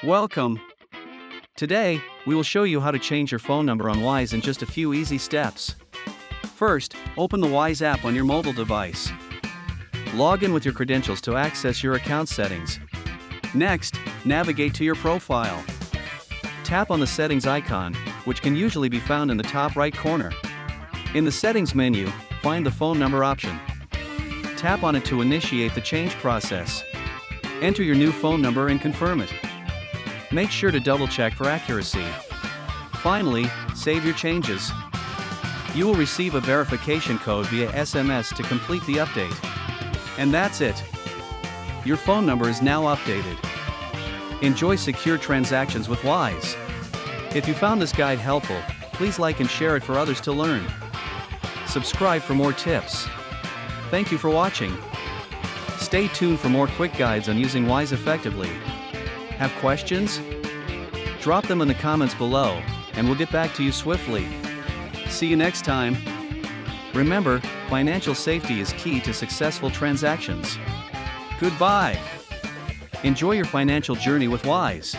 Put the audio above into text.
Welcome! Today, we will show you how to change your phone number on Wise in just a few easy steps. First, open the Wise app on your mobile device. Log in with your credentials to access your account settings. Next, navigate to your profile. Tap on the settings icon, which can usually be found in the top right corner. In the settings menu, find the phone number option. Tap on it to initiate the change process. Enter your new phone number and confirm it. Make sure to double-check for accuracy. Finally, save your changes. You will receive a verification code via SMS to complete the update. And that's it. Your phone number is now updated. Enjoy secure transactions with Wise. If you found this guide helpful, please like and share it for others to learn. Subscribe for more tips. Thank you for watching. Stay tuned for more quick guides on using Wise effectively. Have questions? Drop them in the comments below, and we'll get back to you swiftly. See you next time. Remember, financial safety is key to successful transactions. Goodbye. Enjoy your financial journey with Wise.